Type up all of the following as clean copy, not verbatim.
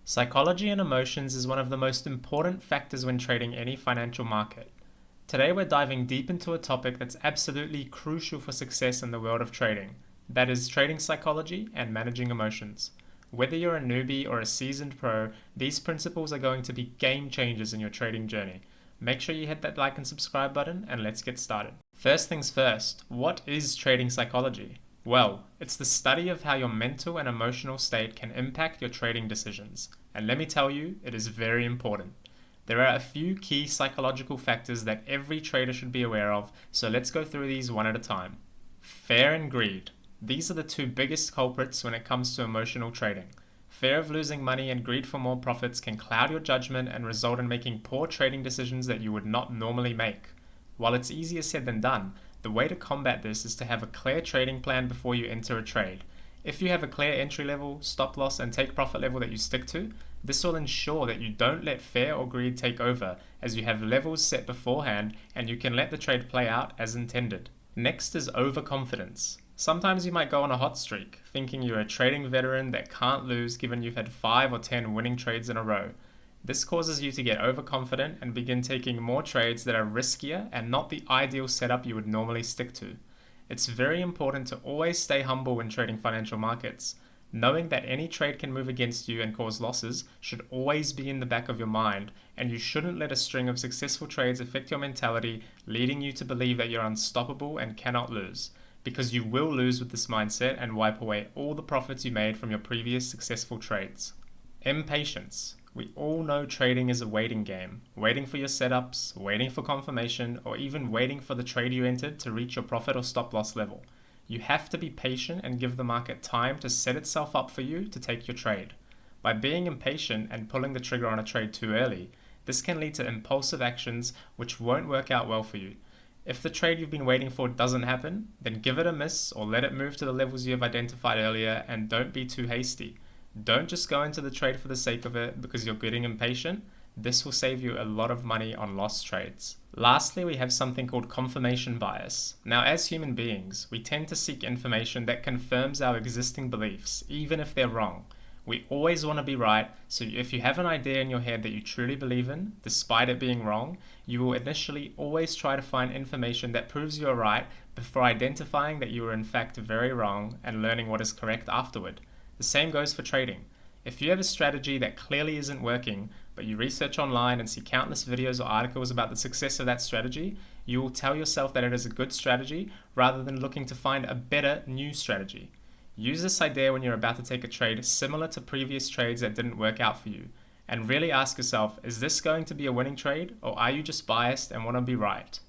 Psychology and emotions is one of the most important factors when trading any financial market. Today we're diving deep into a topic that's absolutely crucial for success in the world of trading. That is trading psychology and managing emotions. Whether you're a newbie or a seasoned pro, these principles are going to be game changers in your trading journey. Make sure you hit that like and subscribe button and let's get started. First things first, what is trading psychology? Well, it's the study of how your mental and emotional state can impact your trading decisions. And let me tell you, it is very important. There are a few key psychological factors that every trader should be aware of, so let's go through these one at a time. Fear and greed. These are the two biggest culprits when it comes to emotional trading. Fear of losing money and greed for more profits can cloud your judgment and result in making poor trading decisions that you would not normally make. While it's easier said than done, the way to combat this is to have a clear trading plan before you enter a trade. If you have a clear entry level, stop loss, and take profit level that you stick to, this will ensure that you don't let fear or greed take over, as you have levels set beforehand and you can let the trade play out as intended. Next is overconfidence. Sometimes you might go on a hot streak, thinking you're a trading veteran that can't lose given you've had 5 or 10 winning trades in a row. This causes you to get overconfident and begin taking more trades that are riskier and not the ideal setup you would normally stick to. It's very important to always stay humble when trading financial markets. Knowing that any trade can move against you and cause losses should always be in the back of your mind, and you shouldn't let a string of successful trades affect your mentality, leading you to believe that you're unstoppable and cannot lose, because you will lose with this mindset and wipe away all the profits you made from your previous successful trades. Impatience. We all know trading is a waiting game, waiting for your setups, waiting for confirmation, or even waiting for the trade you entered to reach your profit or stop loss level. You have to be patient and give the market time to set itself up for you to take your trade. By being impatient and pulling the trigger on a trade too early, this can lead to impulsive actions which won't work out well for you. If the trade you've been waiting for doesn't happen, then give it a miss or let it move to the levels you have identified earlier, and don't be too hasty. Don't just go into the trade for the sake of it because you're getting impatient. This will save you a lot of money on lost trades. Lastly, we have something called confirmation bias. Now, as human beings, we tend to seek information that confirms our existing beliefs, even if they're wrong. We always want to be right, so if you have an idea in your head that you truly believe in, despite it being wrong, you will initially always try to find information that proves you are right before identifying that you were in fact very wrong and learning what is correct afterward. The same goes for trading. If you have a strategy that clearly isn't working, but you research online and see countless videos or articles about the success of that strategy, you will tell yourself that it is a good strategy rather than looking to find a better new strategy. Use this idea when you're about to take a trade similar to previous trades that didn't work out for you, and really ask yourself, is this going to be a winning trade, or are you just biased and want to be right?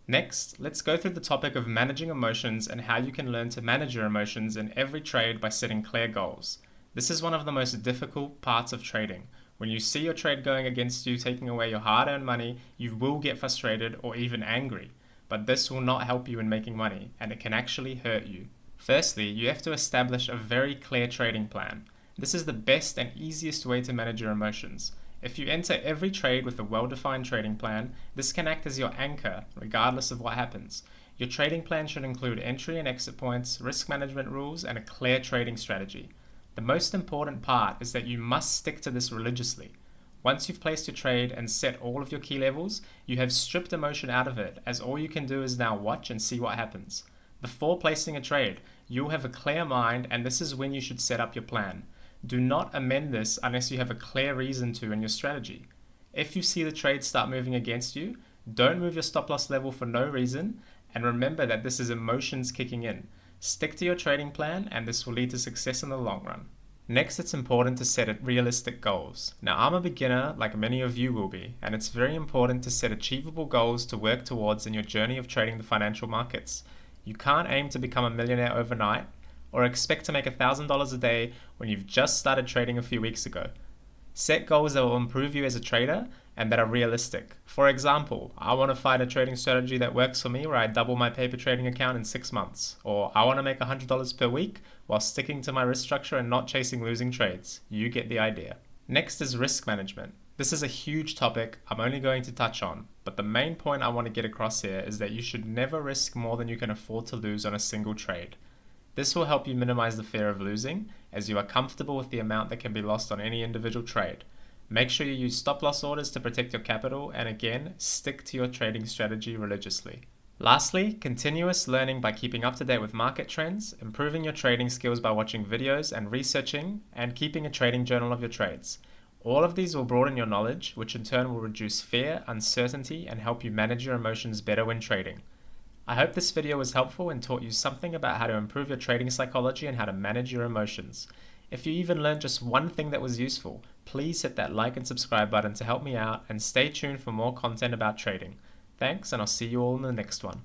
Next, let's go through the topic of managing emotions and how you can learn to manage your emotions in every trade by setting clear goals. This is one of the most difficult parts of trading. When you see your trade going against you, taking away your hard-earned money, you will get frustrated or even angry. But this will not help you in making money, and it can actually hurt you. Firstly, you have to establish a very clear trading plan. This is the best and easiest way to manage your emotions. If you enter every trade with a well-defined trading plan, this can act as your anchor, regardless of what happens. Your trading plan should include entry and exit points, risk management rules, and a clear trading strategy. The most important part is that you must stick to this religiously. Once you've placed your trade and set all of your key levels, you have stripped emotion out of it, as all you can do is now watch and see what happens. Before placing a trade, you'll have a clear mind, and this is when you should set up your plan. Do not amend this unless you have a clear reason to in your strategy. If you see the trade start moving against you, don't move your stop loss level for no reason, and remember that this is emotions kicking in. Stick to your trading plan, and this will lead to success in the long run. Next, it's important to set realistic goals. Now, I'm a beginner like many of you will be, and it's very important to set achievable goals to work towards in your journey of trading the financial markets. You can't aim to become a millionaire overnight, or expect to make $1,000 a day when you've just started trading a few weeks ago. Set goals that will improve you as a trader and that are realistic. For example, I want to find a trading strategy that works for me where I double my paper trading account in 6 months. Or I want to make $100 per week while sticking to my risk structure and not chasing losing trades. You get the idea. Next is risk management. This is a huge topic I'm only going to touch on, but the main point I want to get across here is that you should never risk more than you can afford to lose on a single trade. This will help you minimize the fear of losing, as you are comfortable with the amount that can be lost on any individual trade. Make sure you use stop loss orders to protect your capital, and again, stick to your trading strategy religiously. Lastly, continuous learning by keeping up to date with market trends, improving your trading skills by watching videos and researching, and keeping a trading journal of your trades. All of these will broaden your knowledge, which in turn will reduce fear, uncertainty, and help you manage your emotions better when trading. I hope this video was helpful and taught you something about how to improve your trading psychology and how to manage your emotions. If you even learned just one thing that was useful, please hit that like and subscribe button to help me out, and stay tuned for more content about trading. Thanks, and I'll see you all in the next one.